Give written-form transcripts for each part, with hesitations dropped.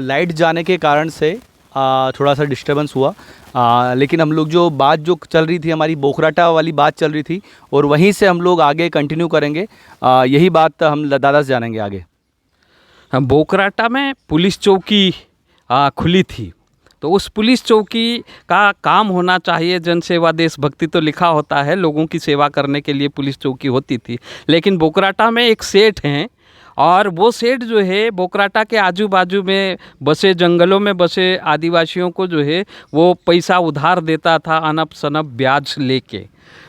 Light जाने के कारण से थोड़ा सा डिस्टर्बेंस हुआ, लेकिन हम लोग जो बात जो चल रही थी, हमारी बोखराटा वाली बात चल रही थी, और वहीं से हम लोग आगे कंटिन्यू करेंगे। यही बात हम दादा से जानेंगे आगे। हम बोकराटा में पुलिस चौकी खुली थी, तो उस पुलिस चौकी का काम होना चाहिए जन सेवा देशभक्ति तो लिखा होता है, लोगों की सेवा करने के लिए पुलिस चौकी होती थी। लेकिन बोकराटा में एक सेठ हैं, और वो सेठ जो है बोकराटा के आजू बाजू में बसे, जंगलों में बसे आदिवासियों को जो है वो पैसा उधार देता था, अनप शनप ब्याज लेके।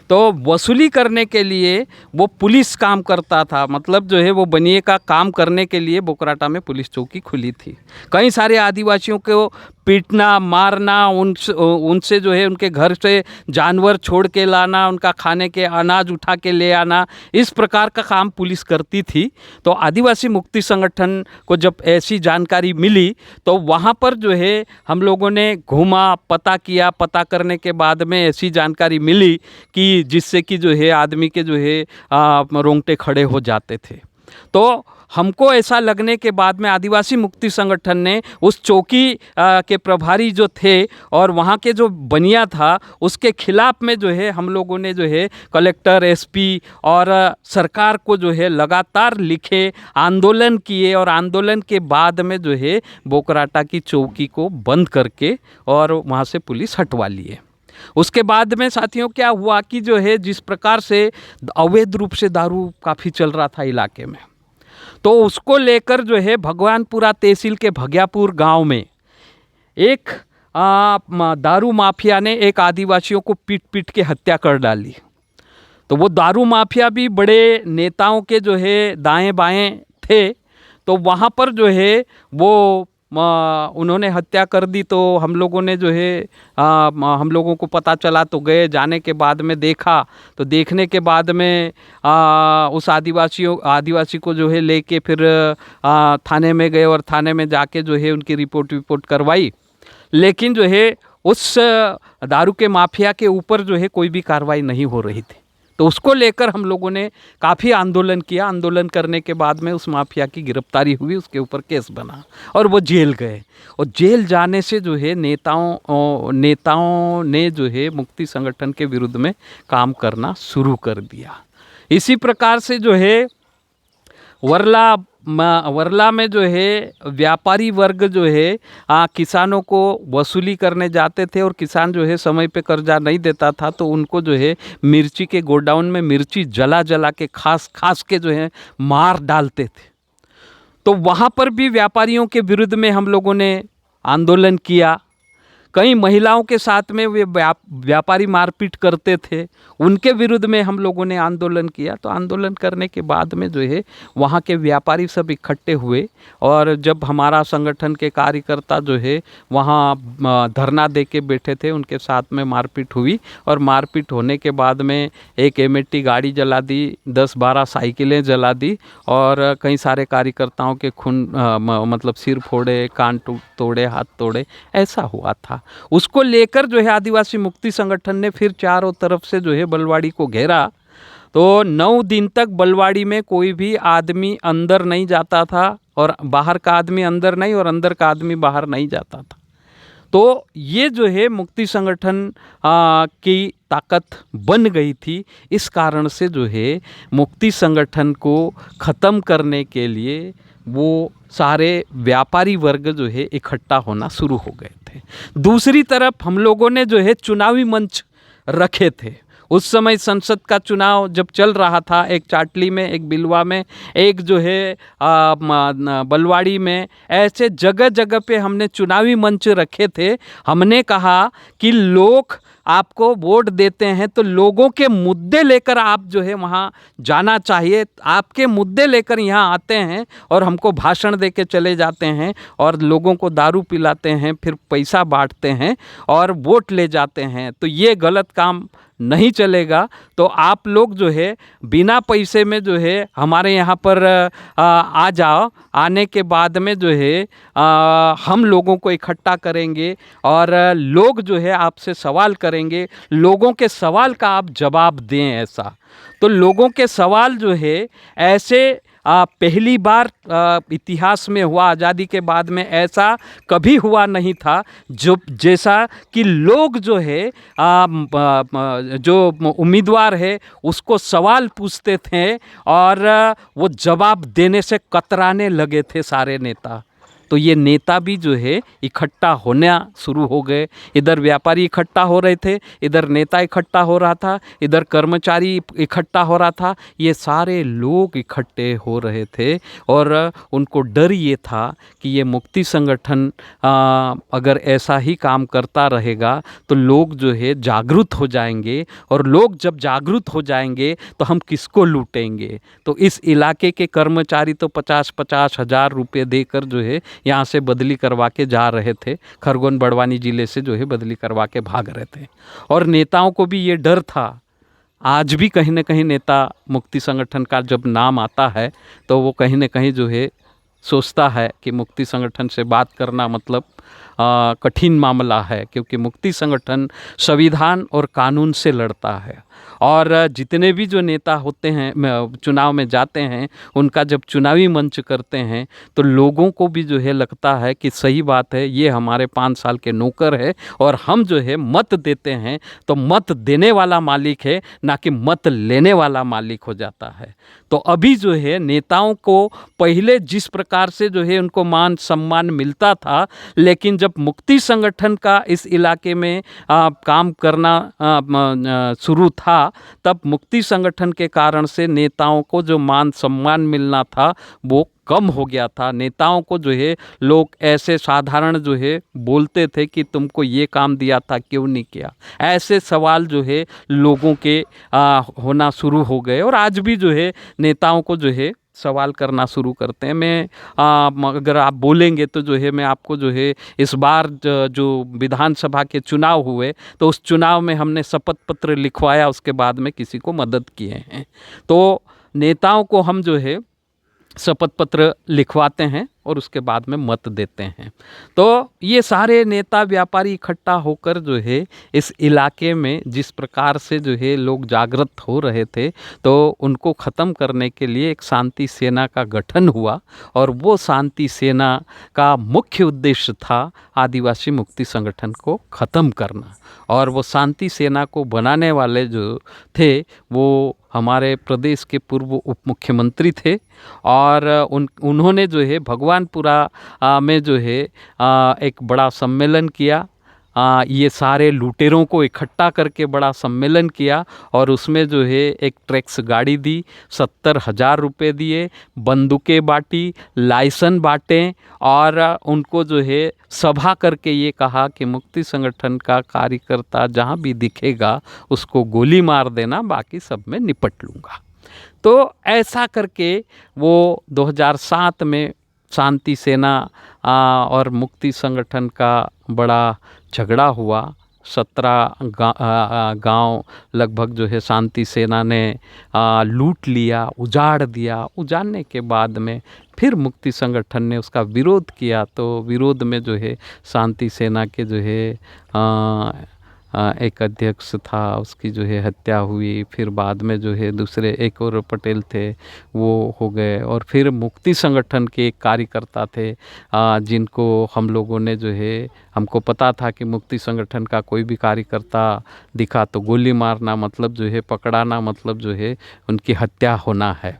तो वसूली करने के लिए वो पुलिस काम करता था, मतलब जो है वो बनिए का काम करने के लिए बोकराटा में पुलिस चौकी खुली थी। कई सारे आदिवासियों को पीटना, मारना, उनसे जो है उनके घर से जानवर छोड़ के लाना, उनका खाने के अनाज उठा के ले आना, इस प्रकार का काम पुलिस करती थी। तो आदिवासी मुक्ति संगठन को जब ऐसी जानकारी मिली तो वहाँ पर जो है हम लोगों ने घूमा, पता किया। पता करने के बाद में ऐसी जानकारी मिली कि जिससे कि जो है आदमी के जो है रोंगटे खड़े हो जाते थे। तो हमको ऐसा लगने के बाद में आदिवासी मुक्ति संगठन ने उस चौकी के प्रभारी जो थे और वहाँ के जो बनिया था उसके खिलाफ में जो है हम लोगों ने जो है कलेक्टर, एसपी और सरकार को जो है लगातार लिखे, आंदोलन किए, और आंदोलन के बाद में जो है बोकराटा की चौकी को बंद करके और वहाँ से पुलिस हटवा लिए। उसके बाद में साथियों क्या हुआ कि जो है जिस प्रकार से अवैध रूप से दारू काफ़ी चल रहा था इलाके में, तो उसको लेकर जो है भगवानपुरा तहसील के भग्यापुर गांव में एक दारू माफिया ने एक आदिवासियों को पीट पीट के हत्या कर डाली। तो वो दारू माफिया भी बड़े नेताओं के जो है दाएं बाएं थे, तो वहाँ पर जो है वो उन्होंने हत्या कर दी। तो हम लोगों ने जो है हम लोगों को पता चला तो गए, जाने के बाद में देखा, तो देखने के बाद में उस आदिवासी को जो है लेके फिर थाने में गए, और थाने में जाके जो है उनकी रिपोर्ट करवाई। लेकिन जो है उस दारू के माफिया के ऊपर जो है कोई भी कार्रवाई नहीं हो रही थी। तो उसको लेकर हम लोगों ने काफ़ी आंदोलन किया। आंदोलन करने के बाद में उस माफिया की गिरफ्तारी हुई, उसके ऊपर केस बना और वो जेल गए। और जेल जाने से जो है नेताओं ने जो है मुक्ति संगठन के विरुद्ध में काम करना शुरू कर दिया। इसी प्रकार से जो है वर्ला में जो है व्यापारी वर्ग जो है किसानों को वसूली करने जाते थे, और किसान जो है समय पे कर्जा नहीं देता था तो उनको जो है मिर्ची के गोडाउन में मिर्ची जला के खास के जो है मार डालते थे। तो वहाँ पर भी व्यापारियों के विरुद्ध में हम लोगों ने आंदोलन किया। कई महिलाओं के साथ में वे व्यापारी मारपीट करते थे, उनके विरुद्ध में हम लोगों ने आंदोलन किया। तो आंदोलन करने के बाद में जो है वहाँ के व्यापारी सब इकट्ठे हुए, और जब हमारा संगठन के कार्यकर्ता जो है वहाँ धरना दे के बैठे थे, उनके साथ में मारपीट हुई। और मारपीट होने के बाद में एक एम-80 गाड़ी जला दी, 10-12 साइकिलें जला दी, और कई सारे कार्यकर्ताओं के खून मतलब सिर फोड़े, कान तोड़े, हाथ तोड़े, ऐसा हुआ था। उसको लेकर जो है आदिवासी मुक्ति संगठन ने फिर चारों तरफ से जो है बलवाड़ी को घेरा। तो 9 दिन तक बलवाड़ी में कोई भी आदमी अंदर नहीं जाता था, और बाहर का आदमी अंदर नहीं, और अंदर का आदमी बाहर नहीं जाता था। तो ये जो है मुक्ति संगठन की ताकत बन गई थी। इस कारण से जो है मुक्ति संगठन को ख़त्म करने के लिए वो सारे व्यापारी वर्ग जो है इकट्ठा होना शुरू हो गए थे। दूसरी तरफ हम लोगों ने जो है चुनावी मंच रखे थे। उस समय संसद का चुनाव जब चल रहा था, एक चाटली में, एक बिलवा में, एक जो है बलवाड़ी में, ऐसे जगह जगह पे हमने चुनावी मंच रखे थे। हमने कहा कि लोग आपको वोट देते हैं तो लोगों के मुद्दे लेकर आप जो है वहाँ जाना चाहिए। आपके मुद्दे लेकर यहाँ आते हैं और हमको भाषण दे के चले जाते हैं, और लोगों को दारू पिलाते हैं, फिर पैसा बांटते हैं और वोट ले जाते हैं। तो ये गलत काम नहीं चलेगा। तो आप लोग जो है बिना पैसे में जो है हमारे यहाँ पर आ जाओ। आने के बाद में जो है हम लोगों को इकट्ठा करेंगे, और लोग जो है आपसे सवाल करेंगे, लोगों के सवाल का आप जवाब दें। ऐसा तो लोगों के सवाल जो है ऐसे पहली बार इतिहास में हुआ, आज़ादी के बाद में ऐसा कभी हुआ नहीं था जो जैसा कि लोग जो है जो उम्मीदवार है उसको सवाल पूछते थे और वो जवाब देने से कतराने लगे थे सारे नेता। तो ये नेता भी जो है इकट्ठा होना शुरू हो गए। इधर व्यापारी इकट्ठा हो रहे थे, इधर नेता इकट्ठा हो रहा था, इधर कर्मचारी इकट्ठा हो रहा था। ये सारे लोग इकट्ठे हो रहे थे और उनको डर ये था कि ये मुक्ति संगठन अगर ऐसा ही काम करता रहेगा तो लोग जो है जागरूक हो जाएंगे, और लोग जब जागरूक हो जाएंगे तो हम किसको लूटेंगे। तो इस इलाके के कर्मचारी तो 50-50 हज़ार रुपये देकर जो है यहाँ से बदली करवा के जा रहे थे, खरगोन बड़वानी ज़िले से जो है बदली करवा के भाग रहे थे। और नेताओं को भी ये डर था। आज भी कहीं ना कहीं नेता मुक्ति संगठन का जब नाम आता है तो वो कहीं ना कहीं जो है सोचता है कि मुक्ति संगठन से बात करना मतलब कठिन मामला है, क्योंकि मुक्ति संगठन संविधान और कानून से लड़ता है। और जितने भी जो नेता होते हैं चुनाव में जाते हैं, उनका जब चुनावी मंच करते हैं तो लोगों को भी जो है लगता है कि सही बात है, ये हमारे 5 साल के नौकर है और हम जो है मत देते हैं तो मत देने वाला मालिक है, ना कि मत लेने वाला मालिक हो जाता है। तो अभी जो है नेताओं को पहले जिस प्रकार से जो है उनको मान सम्मान मिलता था, लेकिन जब मुक्ति संगठन का इस इलाके में काम करना शुरू था, तब मुक्ति संगठन के कारण से नेताओं को जो मान सम्मान मिलना था वो कम हो गया था। नेताओं को जो है लोग ऐसे साधारण जो है बोलते थे कि तुमको ये काम दिया था क्यों नहीं किया, ऐसे सवाल जो है लोगों के होना शुरू हो गए। और आज भी जो है नेताओं को जो है सवाल करना शुरू करते हैं। मैं अगर आप बोलेंगे तो जो है मैं आपको जो है इस बार जो विधानसभा के चुनाव हुए तो उस चुनाव में हमने शपथ पत्र लिखवाया, उसके बाद में किसी को मदद किए हैं। तो नेताओं को हम जो है शपथ पत्र लिखवाते हैं और उसके बाद में मत देते हैं। तो ये सारे नेता व्यापारी इकट्ठा होकर जो है इस इलाके में जिस प्रकार से जो है लोग जागृत हो रहे थे, तो उनको ख़त्म करने के लिए एक शांति सेना का गठन हुआ। और वो शांति सेना का मुख्य उद्देश्य था आदिवासी मुक्ति संगठन को ख़त्म करना। और वो शांति सेना को बनाने वाले जो थे वो हमारे प्रदेश के पूर्व उप मुख्यमंत्री थे। और उन्होंने जो है भगवानपुरा में जो है एक बड़ा सम्मेलन किया। ये सारे लुटेरों को इकट्ठा करके बड़ा सम्मेलन किया और उसमें जो है एक ट्रैक्स गाड़ी दी, 70,000 रुपये दिए, बंदूकें बांटी, लाइसेंस बांटे और उनको जो है सभा करके ये कहा कि मुक्ति संगठन का कार्यकर्ता जहाँ भी दिखेगा उसको गोली मार देना, बाकी सब मैं निपट लूँगा। तो ऐसा करके वो 2007 में शांति सेना और मुक्ति संगठन का बड़ा झगड़ा हुआ। 17 गांव लगभग जो है शांति सेना ने लूट लिया, उजाड़ दिया। उजाड़ने के बाद में फिर मुक्ति संगठन ने उसका विरोध किया, तो विरोध में जो है शांति सेना के जो है एक अध्यक्ष था, उसकी जो है हत्या हुई। फिर बाद में जो है दूसरे एक और पटेल थे वो हो गए। और फिर मुक्ति संगठन के एक कार्यकर्ता थे जिनको हम लोगों ने जो है, हमको पता था कि मुक्ति संगठन का कोई भी कार्यकर्ता दिखा तो गोली मारना मतलब जो है पकड़ाना मतलब जो है उनकी हत्या होना है।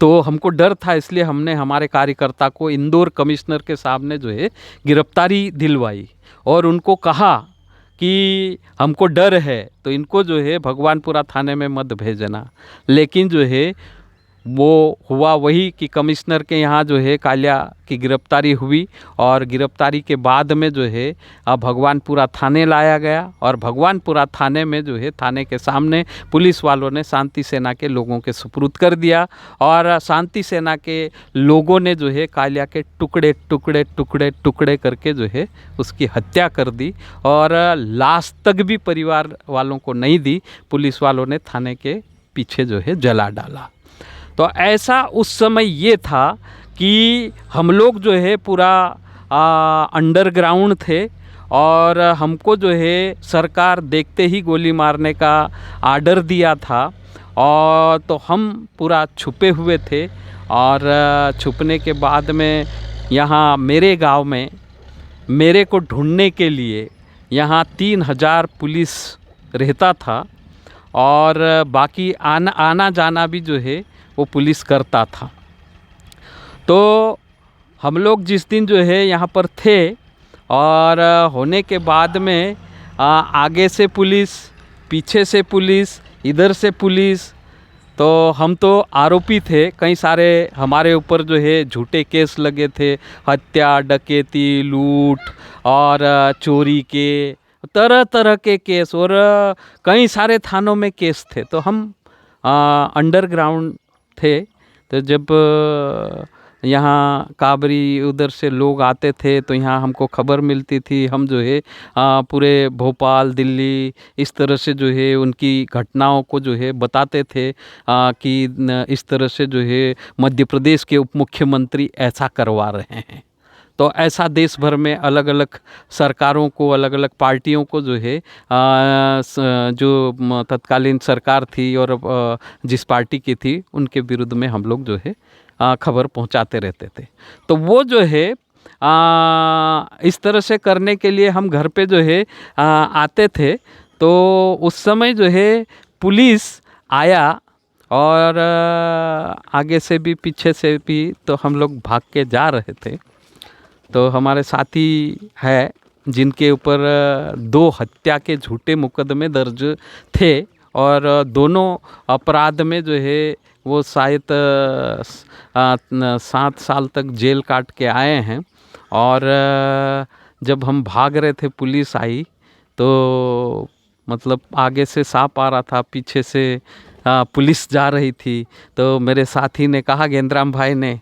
तो हमको डर था, इसलिए हमने हमारे कार्यकर्ता को इंदौर कमिश्नर के सामने जो है गिरफ्तारी दिलवाई और उनको कहा कि हमको डर है तो इनको जो है भगवानपुरा थाने में मत भेजना। लेकिन जो है वो हुआ वही कि कमिश्नर के यहाँ जो है कालिया की गिरफ्तारी हुई और गिरफ्तारी के बाद में जो है भगवानपुरा थाने लाया गया। और भगवानपुरा थाने में जो है थाने के सामने पुलिस वालों ने शांति सेना के लोगों के सुपुर्द कर दिया और शांति सेना के लोगों ने जो है कालिया के टुकड़े टुकड़े टुकड़े टुकड़े करके जो है उसकी हत्या कर दी और लाश तक भी परिवार वालों को नहीं दी। पुलिस वालों ने थाने के पीछे जो है जला डाला। तो ऐसा उस समय ये था कि हम लोग जो है पूरा अंडरग्राउंड थे और हमको जो है सरकार देखते ही गोली मारने का आर्डर दिया था। और तो हम पूरा छुपे हुए थे। और छुपने के बाद में यहाँ मेरे गांव में मेरे को ढूंढने के लिए यहाँ 3000 पुलिस रहता था, और बाकी आना जाना भी जो है वो पुलिस करता था। तो हम लोग जिस दिन जो है यहाँ पर थे, और होने के बाद में आगे से पुलिस, पीछे से पुलिस, इधर से पुलिस, तो हम तो आरोपी थे। कई सारे हमारे ऊपर जो है झूठे केस लगे थे, हत्या, डकैती, लूट और चोरी के तरह तरह के केस, और कई सारे थानों में केस थे। तो हम अंडरग्राउंड थे। तो जब यहाँ काबरी उधर से लोग आते थे तो यहाँ हमको खबर मिलती थी। हम जो है पूरे भोपाल, दिल्ली, इस तरह से जो है उनकी घटनाओं को जो है बताते थे कि इस तरह से जो है मध्य प्रदेश के उप मुख्यमंत्री ऐसा करवा रहे हैं। तो ऐसा देश भर में अलग अलग सरकारों को, अलग अलग पार्टियों को जो है जो तत्कालीन सरकार थी और जिस पार्टी की थी, उनके विरुद्ध में हम लोग जो है खबर पहुंचाते रहते थे। तो वो जो है इस तरह से करने के लिए हम घर पे जो है आते थे। तो उस समय जो है पुलिस आया, और आगे से भी पीछे से भी, तो हम लोग भाग के जा रहे थे। तो हमारे साथी है जिनके ऊपर 2 हत्या के झूठे मुकदमे दर्ज थे, और दोनों अपराध में जो है वो शायद 7 साल तक जेल काट के आए हैं। और जब हम भाग रहे थे, पुलिस आई, तो मतलब आगे से सांप आ रहा था, पीछे से पुलिस जा रही थी। तो मेरे साथी ने कहा, गेंद्राम भाई ने,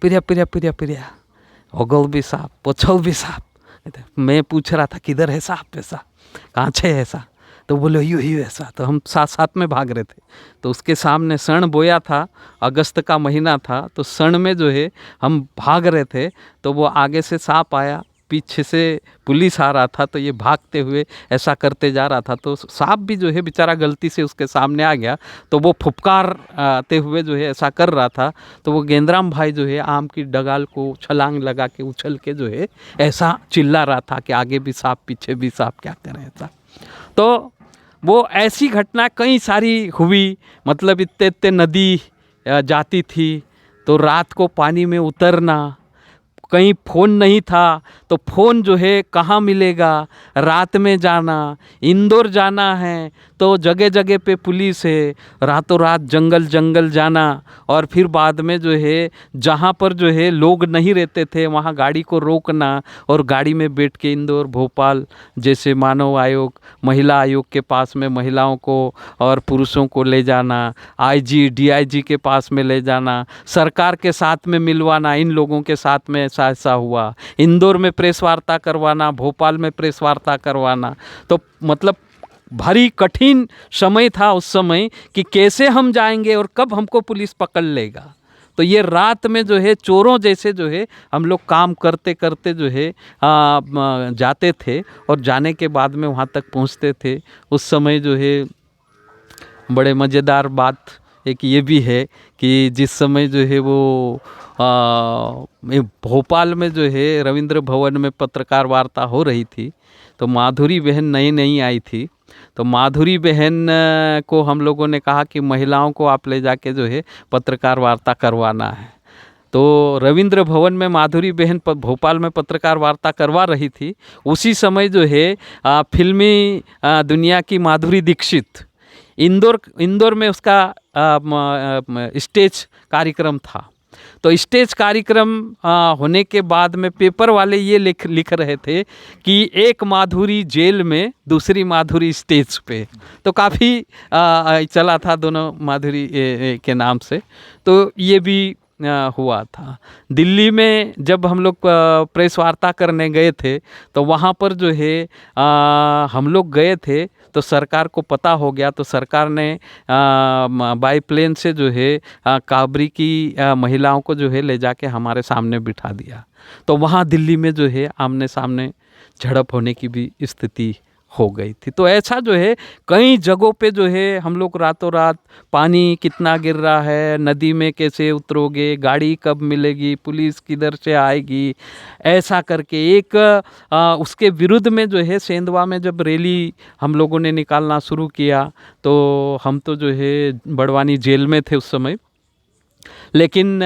पिरिया पिरिया पिरिया पिरिया, ओगल भी सांप, पोछल भी सांप। मैं पूछ रहा था किधर है सांप, ऐसा कहाँ छे ऐसा? तो बोले यूँ ही ऐसा। तो हम साथ साथ में भाग रहे थे। तो उसके सामने सण बोया था, अगस्त का महीना था। तो सण में जो है हम भाग रहे थे, तो वो आगे से सांप आया, पीछे से पुलिस आ रहा था। तो ये भागते हुए ऐसा करते जा रहा था। तो सांप भी जो है बेचारा गलती से उसके सामने आ गया। तो वो फुफकार आते हुए जो है ऐसा कर रहा था। तो वो गेंद्राम भाई जो है आम की डगाल को छलांग लगा के उछल के जो है ऐसा चिल्ला रहा था कि आगे भी सांप, पीछे भी सांप, क्या करें ऐसा। तो वो ऐसी घटना कई सारी हुई। मतलब इतने इतने नदी जाती थी, तो रात को पानी में उतरना, कहीं फ़ोन नहीं था तो फ़ोन जो है कहाँ मिलेगा, रात में जाना, इंदौर जाना है तो जगह जगह पे पुलिस है, रातों रात जंगल जंगल जाना, और फिर बाद में जो है जहाँ पर जो है लोग नहीं रहते थे वहाँ गाड़ी को रोकना, और गाड़ी में बैठ के इंदौर, भोपाल जैसे मानव आयोग, महिला आयोग के पास में महिलाओं को और पुरुषों को ले जाना, आईजी, डीआईजी के पास में ले जाना, सरकार के साथ में मिलवाना, इन लोगों के साथ में ऐसा हुआ, इंदौर में प्रेस वार्ता करवाना, भोपाल में प्रेस वार्ता करवाना। तो मतलब भारी कठिन समय था उस समय कि कैसे हम जाएंगे और कब हमको पुलिस पकड़ लेगा। तो ये रात में जो है चोरों जैसे जो है हम लोग काम करते करते जो है जाते थे, और जाने के बाद में वहाँ तक पहुँचते थे। उस समय जो है बड़े मज़ेदार बात एक ये भी है कि जिस समय जो है वो भोपाल में जो है रविंद्र भवन में पत्रकार वार्ता हो रही थी, तो माधुरी बहन नई नई आई थी। तो माधुरी बहन को हम लोगों ने कहा कि महिलाओं को आप ले जाके जो है पत्रकार वार्ता करवाना है। तो रविंद्र भवन में माधुरी बहन भोपाल में पत्रकार वार्ता करवा रही थी। उसी समय जो है फिल्मी दुनिया की माधुरी दीक्षित इंदौर में उसका स्टेज कार्यक्रम था। तो स्टेज कार्यक्रम होने के बाद में पेपर वाले ये लिख रहे थे कि एक माधुरी जेल में, दूसरी माधुरी स्टेज पे। तो काफ़ी चला था दोनों माधुरी के नाम से। तो ये भी हुआ था। दिल्ली में जब हम लोग प्रेस वार्ता करने गए थे, तो वहाँ पर जो है हम लोग गए थे तो सरकार को पता हो गया। तो सरकार ने बाई प्लेन से जो है काबरी की महिलाओं को जो है ले जाके हमारे सामने बिठा दिया। तो वहाँ दिल्ली में जो है आमने सामने झड़प होने की भी स्थिति हो गई थी। तो ऐसा जो है कई जगहों पे जो है हम लोग रातों रात पानी कितना गिर रहा है, नदी में कैसे उतरोगे, गाड़ी कब मिलेगी, पुलिस किधर से आएगी, ऐसा करके एक उसके विरुद्ध में जो है सेंधवा में जब रैली हम लोगों ने निकालना शुरू किया तो हम तो जो है बड़वानी जेल में थे उस समय। लेकिन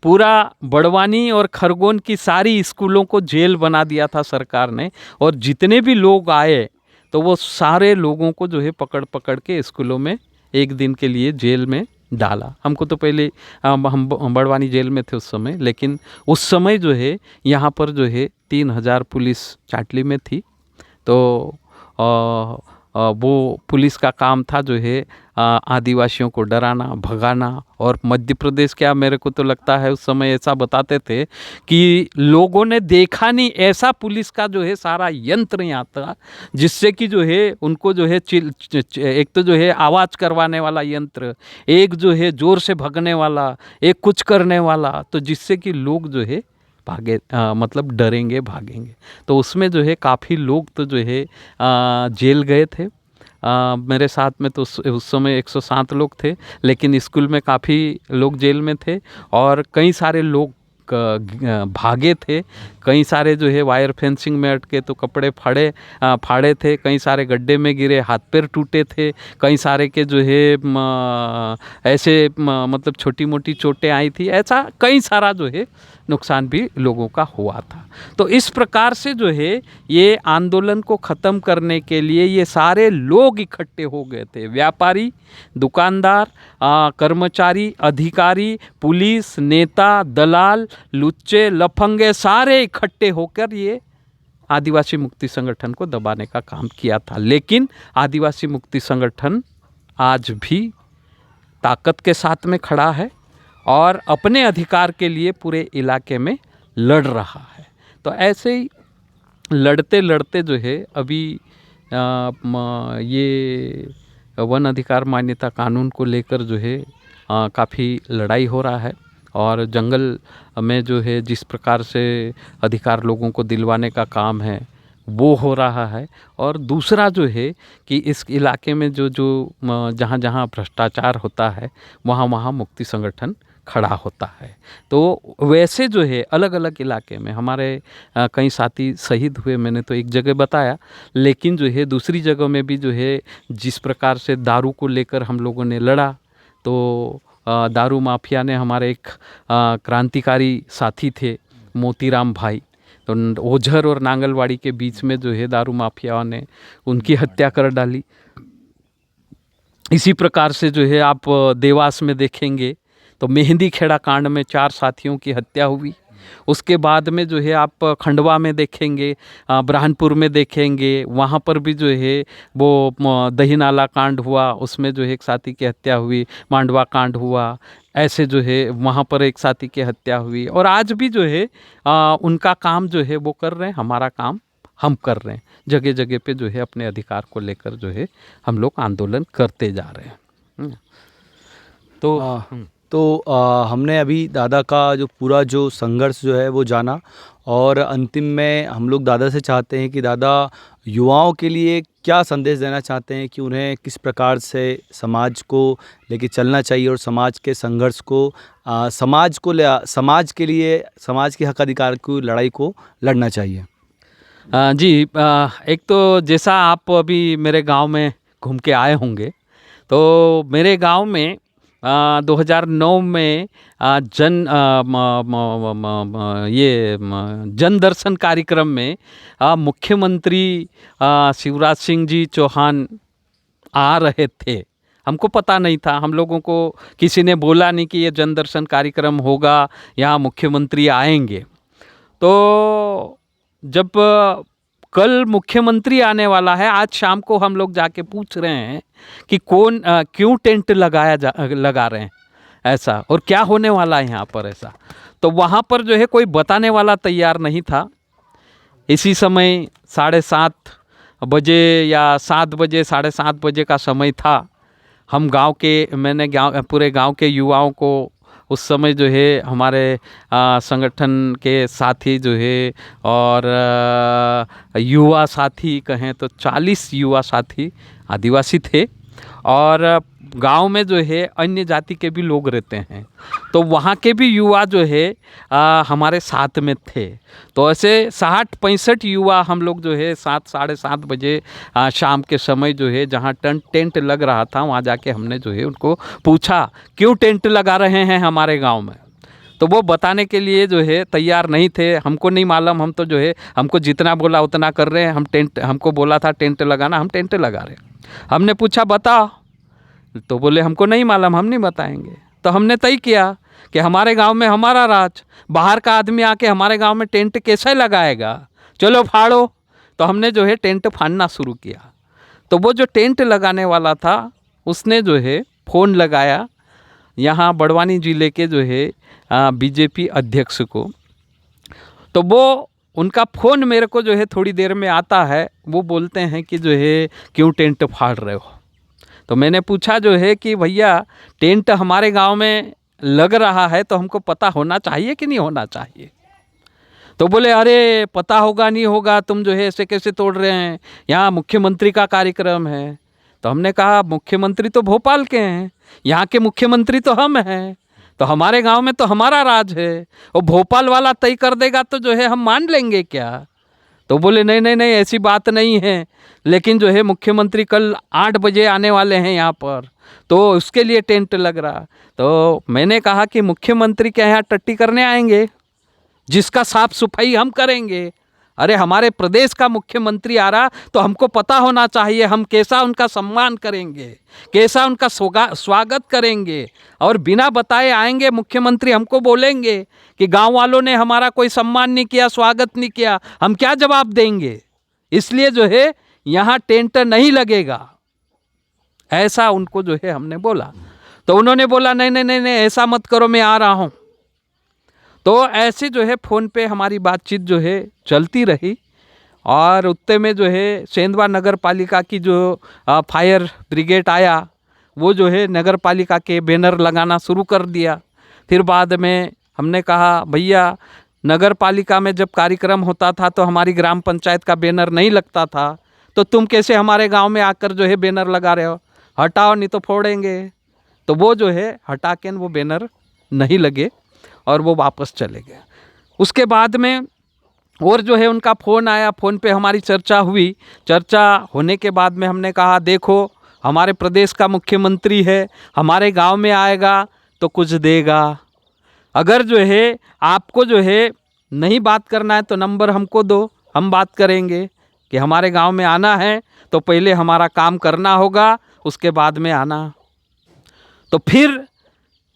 पूरा बड़वानी और खरगोन की सारी स्कूलों को जेल बना दिया था सरकार ने, और जितने भी लोग आए तो वो सारे लोगों को जो है पकड़ पकड़ के स्कूलों में एक दिन के लिए जेल में डाला। हमको तो पहले हम बड़वानी जेल में थे उस समय, लेकिन उस समय जो है यहाँ पर जो है 3000 पुलिस चाटली में थी। तो वो पुलिस का काम था जो है आदिवासियों को डराना, भगाना। और मध्य प्रदेश क्या, मेरे को तो लगता है उस समय ऐसा बताते थे कि लोगों ने देखा नहीं ऐसा पुलिस का जो है सारा यंत्र यहाँ था, जिससे कि जो है उनको जो है एक तो जो है आवाज़ करवाने वाला यंत्र, एक जो है ज़ोर से भगने वाला, एक कुछ करने वाला, तो जिससे कि लोग जो है भागे, मतलब डरेंगे भागेंगे। तो उसमें जो है काफ़ी लोग तो जो है जेल गए थे। मेरे साथ में तो उस समय 107 लोग थे, लेकिन स्कूल में काफ़ी लोग जेल में थे और कई सारे लोग भागे थे। कई सारे जो है वायर फेंसिंग में अटके तो कपड़े फाड़े थे, कई सारे गड्ढे में गिरे, हाथ पैर टूटे थे, कई सारे के जो है ऐसे मतलब छोटी मोटी चोटें आई थी। ऐसा कई सारा जो है नुकसान भी लोगों का हुआ था। तो इस प्रकार से जो है ये आंदोलन को ख़त्म करने के लिए ये सारे लोग इकट्ठे हो गए थे, व्यापारी, दुकानदार, कर्मचारी, अधिकारी, पुलिस, नेता, दलाल, लुच्चे, लफंगे, सारे इकट्ठे होकर ये आदिवासी मुक्ति संगठन को दबाने का काम किया था। लेकिन आदिवासी मुक्ति संगठन आज भी ताकत के साथ में खड़ा है और अपने अधिकार के लिए पूरे इलाके में लड़ रहा है। तो ऐसे ही लड़ते लड़ते जो है अभी ये वन अधिकार मान्यता कानून को लेकर जो है काफ़ी लड़ाई हो रहा है, और जंगल में जो है जिस प्रकार से अधिकार लोगों को दिलवाने का काम है वो हो रहा है। और दूसरा जो है कि इस इलाके में जो जहाँ जहाँ भ्रष्टाचार होता है वहाँ वहाँ मुक्ति संगठन खड़ा होता है। तो वैसे जो है अलग अलग इलाके में हमारे कई साथी शहीद हुए, मैंने तो एक जगह बताया, लेकिन जो है दूसरी जगह में भी जो है जिस प्रकार से दारू को लेकर हम लोगों ने लड़ा, तो दारू माफिया ने, हमारे एक क्रांतिकारी साथी थे मोतीराम भाई, तो ओझर और नांगलवाड़ी के बीच में जो है दारू माफिया ने उनकी हत्या कर डाली। इसी प्रकार से जो है आप देवास में देखेंगे तो मेहंदी खेड़ा कांड में 4 साथियों की हत्या हुई। उसके बाद में जो है आप खंडवा में देखेंगे, ब्रह्मपुर में देखेंगे, वहाँ पर भी जो है वो दही नाला कांड हुआ, उसमें जो है एक साथी की हत्या हुई, मांडवा कांड हुआ, ऐसे जो है वहाँ पर एक साथी की हत्या हुई। और आज भी जो है उनका काम जो है वो कर रहे हैं, हमारा काम हम कर रहे हैं। जगह जगह पे जो है अपने अधिकार को लेकर जो है हम लोग आंदोलन करते जा रहे हैं। तो हमने अभी दादा का जो पूरा जो संघर्ष जो है वो जाना, और अंतिम में हम लोग दादा से चाहते हैं कि दादा युवाओं के लिए क्या संदेश देना चाहते हैं कि उन्हें किस प्रकार से समाज को लेके चलना चाहिए और समाज के संघर्ष को समाज के लिए, समाज के हक अधिकार की लड़ाई को लड़ना चाहिए। जी, एक तो जैसा आप अभी मेरे गांव में घूम के आए होंगे, तो मेरे गांव में 2009 में जन दर्शन कार्यक्रम में मुख्यमंत्री शिवराज सिंह जी चौहान आ रहे थे। हमको पता नहीं था, हम लोगों को किसी ने बोला नहीं कि ये जन दर्शन कार्यक्रम होगा, यहाँ मुख्यमंत्री आएंगे। तो जब कल मुख्यमंत्री आने वाला है, आज शाम को हम लोग जाके पूछ रहे हैं कि क्यों टेंट लगा रहे हैं ऐसा, और क्या होने वाला है यहाँ पर ऐसा। तो वहाँ पर जो है कोई बताने वाला तैयार नहीं था। इसी समय 7:30 बजे या 7 बजे, 7:30 बजे का समय था। हम मैंने पूरे गांव के युवाओं को उस समय जो है हमारे संगठन के साथी जो है और युवा साथी कहें तो 40 युवा साथी आदिवासी थे और गांव में जो है अन्य जाति के भी लोग रहते हैं, तो वहाँ के भी युवा जो है हमारे साथ में थे। तो ऐसे 60-65 युवा हम लोग जो है 7 साढ़े 7 बजे शाम के समय जो है जहाँ टेंट लग रहा था वहाँ जाके हमने जो है उनको पूछा क्यों टेंट लगा रहे हैं हमारे गांव में। तो वो बताने के लिए जो है तैयार नहीं थे, हमको नहीं मालूम, हम तो जो है हमको जितना बोला उतना कर रहे हैं। हमको बोला था टेंट लगाना, हम टेंट लगा रहे हैं। हमने पूछा बताओ, तो बोले हमको नहीं मालूम, हम नहीं बताएंगे। तो हमने तय किया कि हमारे गांव में हमारा राज, बाहर का आदमी आके हमारे गांव में टेंट कैसे लगाएगा, चलो फाड़ो। तो हमने जो है टेंट फाड़ना शुरू किया। तो वो जो टेंट लगाने वाला था उसने जो है फ़ोन लगाया यहाँ बड़वानी ज़िले के जो है बीजेपी अध्यक्ष को। तो वो उनका फ़ोन मेरे को जो है थोड़ी देर में आता है, वो बोलते हैं कि जो है क्यों टेंट फाड़ रहे हो। तो मैंने पूछा जो है कि भैया टेंट हमारे गांव में लग रहा है तो हमको पता होना चाहिए कि नहीं होना चाहिए। तो बोले अरे पता होगा नहीं होगा, तुम जो है ऐसे कैसे तोड़ रहे हैं, यहाँ मुख्यमंत्री का कार्यक्रम है। तो हमने कहा मुख्यमंत्री तो भोपाल के हैं, यहाँ के मुख्यमंत्री तो हम हैं, तो हमारे गांव में तो हमारा राज है, और भोपाल वाला तय कर देगा तो जो है हम मान लेंगे क्या। तो बोले नहीं नहीं नहीं ऐसी बात नहीं है, लेकिन जो है मुख्यमंत्री कल 8 बजे आने वाले हैं यहाँ पर, तो उसके लिए टेंट लग रहा। तो मैंने कहा कि मुख्यमंत्री क्या यहाँ टट्टी करने आएंगे, जिसका साफ सफाई हम करेंगे। अरे हमारे प्रदेश का मुख्यमंत्री आ रहा तो हमको पता होना चाहिए हम कैसा उनका सम्मान करेंगे, कैसा उनका स्वागत करेंगे। और बिना बताए आएंगे मुख्यमंत्री, हमको बोलेंगे कि गांव वालों ने हमारा कोई सम्मान नहीं किया, स्वागत नहीं किया, हम क्या जवाब देंगे। इसलिए जो है यहाँ टेंट नहीं लगेगा, ऐसा उनको जो है हमने बोला। तो उन्होंने बोला नहीं नहीं नहीं नहीं ऐसा मत करो, मैं आ रहा हूँ। तो ऐसे जो है फ़ोन पे हमारी बातचीत जो है चलती रही। और उत्ते में जो है सेंधवा नगर पालिका की जो फायर ब्रिगेड आया, वो जो है नगर पालिका के बैनर लगाना शुरू कर दिया। फिर बाद में हमने कहा भैया नगर पालिका में जब कार्यक्रम होता था तो हमारी ग्राम पंचायत का बैनर नहीं लगता था, तो तुम कैसे हमारे गांव में आकर जो है बैनर लगा रहे हो, हटाओ नहीं तो फोड़ेंगे। तो वो जो है हटा के वो बैनर नहीं लगे और वो वापस चले गए। उसके बाद में और जो है उनका फ़ोन आया, फ़ोन पे हमारी चर्चा हुई। चर्चा होने के बाद में हमने कहा देखो हमारे प्रदेश का मुख्यमंत्री है, हमारे गांव में आएगा तो कुछ देगा। अगर जो है आपको जो है नहीं बात करना है तो नंबर हमको दो, हम बात करेंगे कि हमारे गांव में आना है तो पहले हमारा काम करना होगा, उसके बाद में आना। तो फिर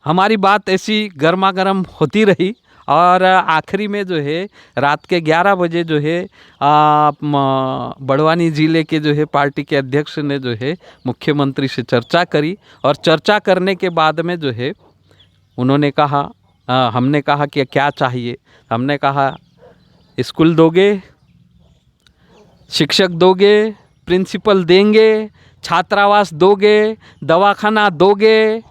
हमारी बात ऐसी गर्मा गर्म होती रही और आखिरी में जो है रात के 11 बजे जो है बड़वानी ज़िले के जो है पार्टी के अध्यक्ष ने जो है मुख्यमंत्री से चर्चा करी। और चर्चा करने के बाद में जो है उन्होंने कहा हमने कहा कि क्या चाहिए। हमने कहा स्कूल दोगे, शिक्षक दोगे, प्रिंसिपल देंगे, छात्रावास दोगे, दवाखाना दोगे,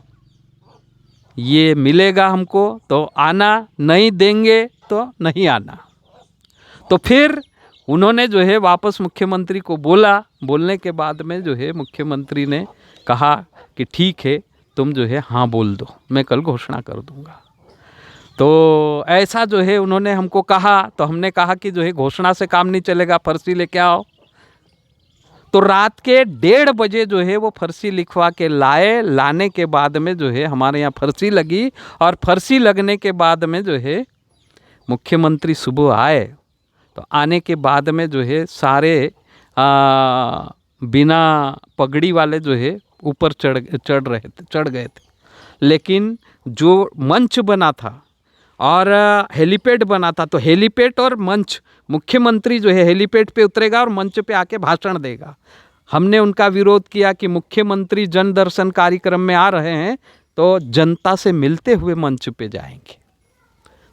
ये मिलेगा हमको तो आना, नहीं देंगे तो नहीं आना। तो फिर उन्होंने जो है वापस मुख्यमंत्री को बोला। बोलने के बाद में जो है मुख्यमंत्री ने कहा कि ठीक है तुम जो है हाँ बोल दो, मैं कल घोषणा कर दूंगा। तो ऐसा जो है उन्होंने हमको कहा। तो हमने कहा कि जो है घोषणा से काम नहीं चलेगा, फर्जी लेके आओ। तो रात के 1:30 बजे जो है वो फर्जी लिखवा के लाने के बाद में जो है हमारे यहाँ फर्जी लगी। और फर्जी लगने के बाद में जो है मुख्यमंत्री सुबह आए। तो आने के बाद में जो है सारे बिना पगड़ी वाले जो है ऊपर चढ़ गए थे। लेकिन जो मंच बना था और हेलीपैड बना था, तो हेलीपैड और मंच, मुख्यमंत्री जो है हेलीपैड पे उतरेगा और मंच पे आके भाषण देगा। हमने उनका विरोध किया कि मुख्यमंत्री जन दर्शन कार्यक्रम में आ रहे हैं तो जनता से मिलते हुए मंच पे जाएंगे।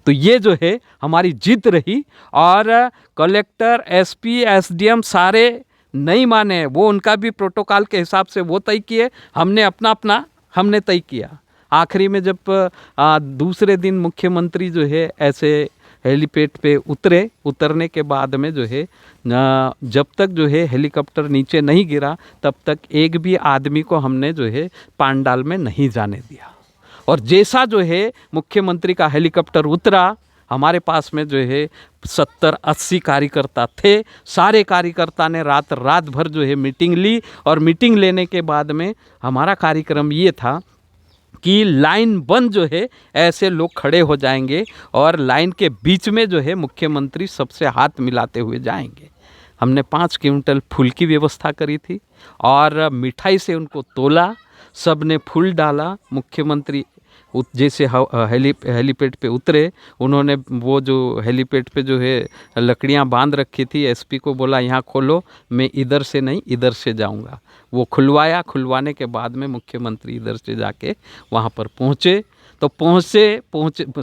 तो ये जो है हमारी जिद रही। और कलेक्टर, एसपी, एसडीएम सारे नहीं माने, वो उनका भी प्रोटोकॉल के हिसाब से वो तय किए, हमने अपना हमने तय किया। आखिरी में जब दूसरे दिन मुख्यमंत्री जो है ऐसे हेलीपैड पे उतरने के बाद में जो है जब तक जो है हेलीकॉप्टर नीचे नहीं गिरा तब तक एक भी आदमी को हमने जो है पंडाल में नहीं जाने दिया। और जैसा जो है मुख्यमंत्री का हेलीकॉप्टर उतरा, हमारे पास में जो है 70-80 कार्यकर्ता थे। सारे कार्यकर्ता ने रात भर जो है मीटिंग ली, और मीटिंग लेने के बाद में हमारा कार्यक्रम ये था कि लाइन बंद जो है ऐसे लोग खड़े हो जाएंगे और लाइन के बीच में जो है मुख्यमंत्री सबसे हाथ मिलाते हुए जाएंगे। हमने 5 क्विंटल फूल की व्यवस्था करी थी और मिठाई से उनको तोला, सब ने फूल डाला। मुख्यमंत्री जैसे हेलीपैड पे उतरे, उन्होंने वो जो हेलीपैड पे जो है लकड़ियाँ बांध रखी थी, एसपी को बोला यहाँ खोलो, मैं इधर से नहीं इधर से जाऊँगा। वो खुलवाया। खुलवाने के बाद में मुख्यमंत्री इधर से जाके वहाँ पर पहुँचे। तो पहुँचे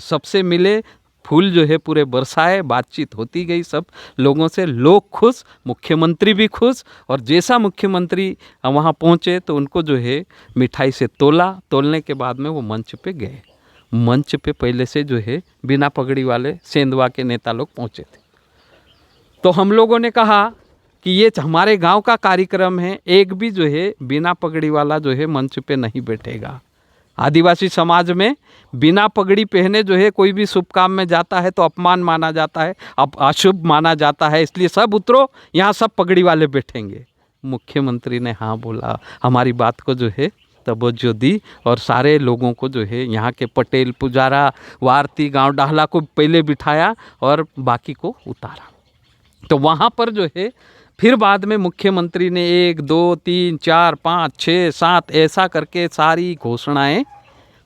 सबसे मिले, फूल जो है पूरे बरसाए, बातचीत होती गई सब लोगों से, लोग खुश, मुख्यमंत्री भी खुश। और जैसा मुख्यमंत्री वहाँ पहुँचे तो उनको जो है मिठाई से तोलने के बाद में वो मंच पे गए। मंच पे पहले से जो है बिना पगड़ी वाले सेंधवा के नेता लोग पहुँचे थे। तो हम लोगों ने कहा कि ये हमारे गांव का कार्यक्रम है, एक भी जो है बिना पगड़ी वाला जो है मंच पे नहीं बैठेगा। आदिवासी समाज में बिना पगड़ी पहने जो है कोई भी शुभ काम में जाता है तो अपमान माना जाता है, अब अशुभ माना जाता है, इसलिए सब उतरो, यहाँ सब पगड़ी वाले बैठेंगे। मुख्यमंत्री ने हाँ बोला, हमारी बात को जो है तवज्जो दी और सारे लोगों को जो है यहाँ के पटेल, पुजारा, वारती, गांव डाहला को पहले बिठाया और बाकी को उतारा। तो वहाँ पर जो है फिर बाद में मुख्यमंत्री ने 1, 2, 3, 4, 5, 6, 7 ऐसा करके सारी घोषणाएं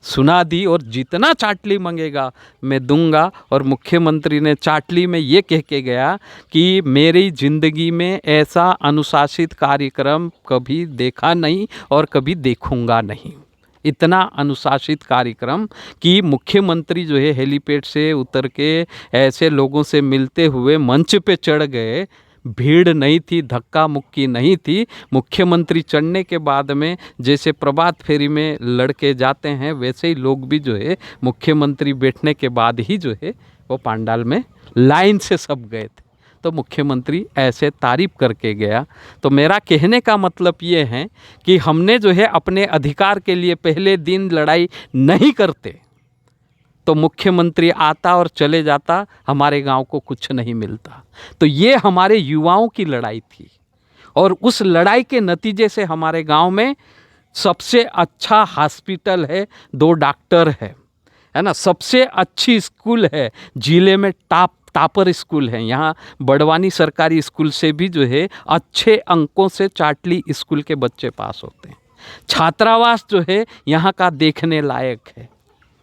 सुना दी और जितना चाटली मांगेगा मैं दूंगा। और मुख्यमंत्री ने चाटली में ये कह के गया कि मेरी ज़िंदगी में ऐसा अनुशासित कार्यक्रम कभी देखा नहीं और कभी देखूंगा नहीं। इतना अनुशासित कार्यक्रम कि मुख्यमंत्री जो है हेलीपैड से उतर के ऐसे लोगों से मिलते हुए मंच पे चढ़ गए। भीड़ नहीं थी, धक्का मुक्की नहीं थी। मुख्यमंत्री चढ़ने के बाद में जैसे प्रभात फेरी में लड़के जाते हैं वैसे ही लोग भी जो है मुख्यमंत्री बैठने के बाद ही जो है वो पंडाल में लाइन से सब गए थे। तो मुख्यमंत्री ऐसे तारीफ करके गया। तो मेरा कहने का मतलब ये है कि हमने जो है अपने अधिकार के लिए पहले दिन लड़ाई नहीं करते तो मुख्यमंत्री आता और चले जाता, हमारे गांव को कुछ नहीं मिलता। तो ये हमारे युवाओं की लड़ाई थी और उस लड़ाई के नतीजे से हमारे गांव में सबसे अच्छा हॉस्पिटल है, 2 डॉक्टर है ना, सबसे अच्छी स्कूल है, जिले में टापर स्कूल है। यहाँ बड़वानी सरकारी स्कूल से भी जो है अच्छे अंकों से चाटली स्कूल के बच्चे पास होते हैं। छात्रावास जो है यहाँ का देखने लायक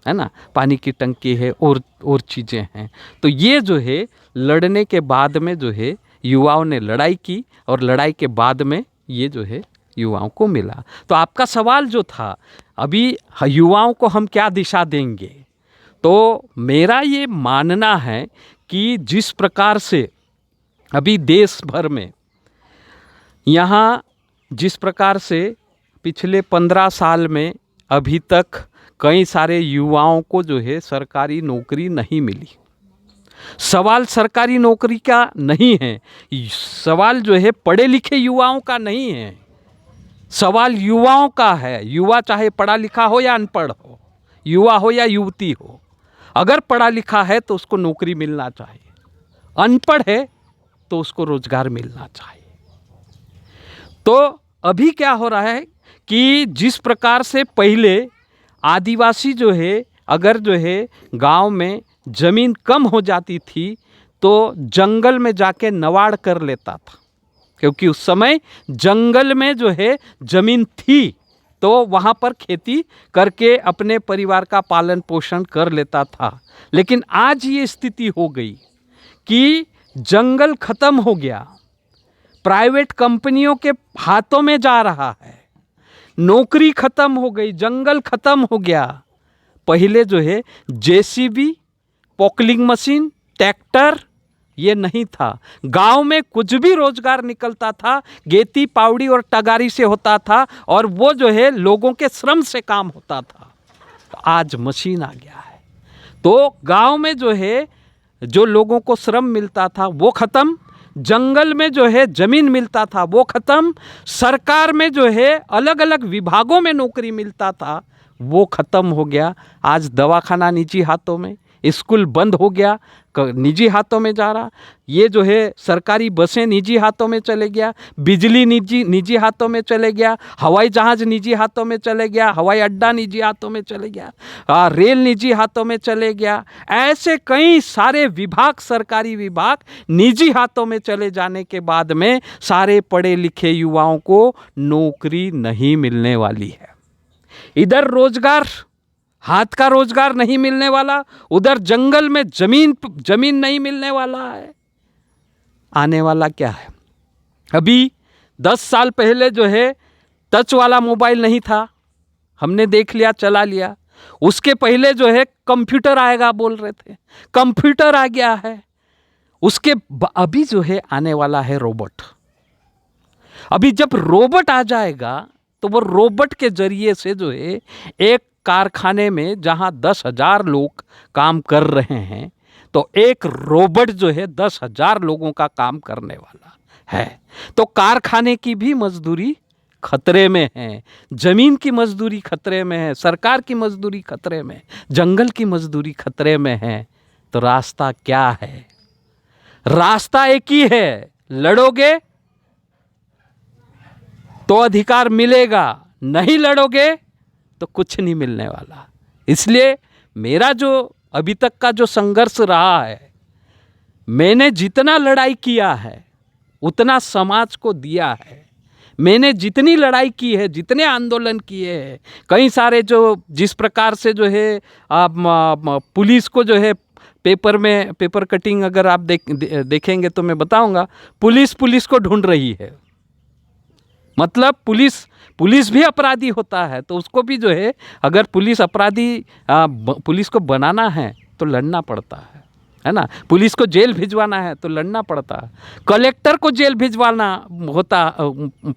है ना, पानी की टंकी है और चीज़ें हैं। तो ये जो है लड़ने के बाद में जो है युवाओं ने लड़ाई की और लड़ाई के बाद में ये जो है युवाओं को मिला। तो आपका सवाल जो था अभी युवाओं को हम क्या दिशा देंगे, तो मेरा ये मानना है कि जिस प्रकार से अभी देश भर में यहाँ जिस प्रकार से पिछले 15 साल में अभी तक कई सारे युवाओं को जो है सरकारी नौकरी नहीं मिली। सवाल सरकारी नौकरी का नहीं है, सवाल जो है पढ़े लिखे युवाओं का नहीं है, सवाल युवाओं का है। युवा चाहे पढ़ा लिखा हो या अनपढ़ हो, युवा हो या युवती हो, अगर पढ़ा लिखा है तो उसको नौकरी मिलना चाहिए, अनपढ़ है तो उसको रोजगार मिलना चाहिए। तो अभी क्या हो रहा है कि जिस प्रकार से पहले आदिवासी जो है अगर जो है गांव में ज़मीन कम हो जाती थी तो जंगल में जाके नवाड़ कर लेता था, क्योंकि उस समय जंगल में जो है ज़मीन थी तो वहाँ पर खेती करके अपने परिवार का पालन पोषण कर लेता था। लेकिन आज ये स्थिति हो गई कि जंगल ख़त्म हो गया, प्राइवेट कंपनियों के हाथों में जा रहा है, नौकरी ख़त्म हो गई, जंगल ख़त्म हो गया। पहले जो है जेसीबी, पॉकलिंग मशीन, ट्रैक्टर ये नहीं था। गांव में कुछ भी रोजगार निकलता था गेती पावड़ी और टगारी से होता था और वो जो है लोगों के श्रम से काम होता था। तो आज मशीन आ गया है। तो गांव में जो है जो लोगों को श्रम मिलता था वो ख़त्म, जंगल में जो है ज़मीन मिलता था वो ख़त्म, सरकार में जो है अलग अलग विभागों में नौकरी मिलता था वो ख़त्म हो गया। आज दवाखाना निजी हाथों में, स्कूल बंद हो गया, निजी हाथों में जा रहा, ये जो है सरकारी बसें निजी हाथों में चले गया, बिजली निजी हाथों में चले गया, हवाई जहाज़ निजी हाथों में चले गया, हवाई अड्डा निजी हाथों में चले गया, रेल निजी हाथों में चले गया। ऐसे कई सारे विभाग, सरकारी विभाग निजी हाथों में चले जाने के बाद में सारे पढ़े लिखे युवाओं को नौकरी नहीं मिलने वाली है। इधर रोजगार, हाथ का रोजगार नहीं मिलने वाला, उधर जंगल में जमीन नहीं मिलने वाला है। आने वाला क्या है? अभी 10 साल पहले जो है टच वाला मोबाइल नहीं था, हमने देख लिया, चला लिया। उसके पहले जो है कंप्यूटर आएगा बोल रहे थे, कंप्यूटर आ गया है। उसके अभी जो है आने वाला है रोबोट। अभी जब रोबोट आ जाएगा तो वो रोबोट के जरिए से जो है एक कारखाने में जहां 10,000 लोग काम कर रहे हैं तो एक रोबोट जो है 10,000 लोगों का काम करने वाला है। तो कारखाने की भी मजदूरी खतरे में है, जमीन की मजदूरी खतरे में है, सरकार की मजदूरी खतरे में, जंगल की मजदूरी खतरे में है। तो रास्ता क्या है? रास्ता एक ही है, लड़ोगे तो अधिकार मिलेगा, नहीं लड़ोगे तो कुछ नहीं मिलने वाला। इसलिए मेरा जो अभी तक का जो संघर्ष रहा है, मैंने जितना लड़ाई किया है उतना समाज को दिया है। मैंने जितनी लड़ाई की है, जितने आंदोलन किए हैं, कई सारे जो जिस प्रकार से जो है पुलिस को जो है पेपर कटिंग अगर आप देखेंगे तो मैं बताऊंगा, पुलिस को ढूंढ रही है। मतलब पुलिस भी अपराधी होता है, तो उसको भी जो है अगर पुलिस को बनाना है तो लड़ना पड़ता है ना। पुलिस को जेल भिजवाना है तो लड़ना पड़ता है। कलेक्टर को जेल भिजवाना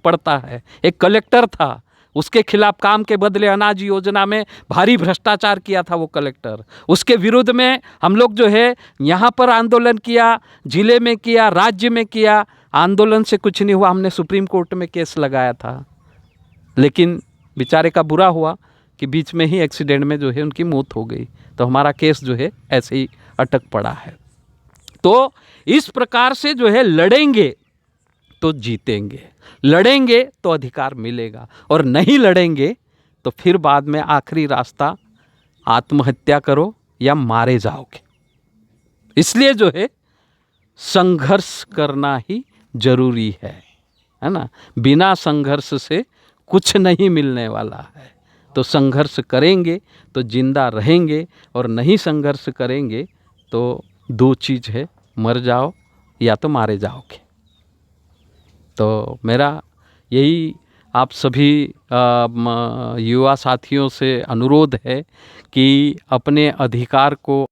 पड़ता है। एक कलेक्टर था, उसके खिलाफ काम के बदले अनाज योजना में भारी भ्रष्टाचार किया था वो कलेक्टर। उसके विरुद्ध में हम लोग जो है यहाँ पर आंदोलन किया, जिले में किया, राज्य में किया। आंदोलन से कुछ नहीं हुआ, हमने सुप्रीम कोर्ट में केस लगाया था, लेकिन बेचारे का बुरा हुआ कि बीच में ही एक्सीडेंट में जो है उनकी मौत हो गई। तो हमारा केस जो है ऐसे ही अटक पड़ा है। तो इस प्रकार से जो है लड़ेंगे तो जीतेंगे, लड़ेंगे तो अधिकार मिलेगा, और नहीं लड़ेंगे तो फिर बाद में आखिरी रास्ता आत्महत्या करो या मारे जाओगे। इसलिए जो है संघर्ष करना ही जरूरी है ना। बिना संघर्ष से कुछ नहीं मिलने वाला है। तो संघर्ष करेंगे तो जिंदा रहेंगे, और नहीं संघर्ष करेंगे तो दो चीज़ है, मर जाओ या तो मारे जाओगे। तो मेरा यही आप सभी युवा साथियों से अनुरोध है कि अपने अधिकार को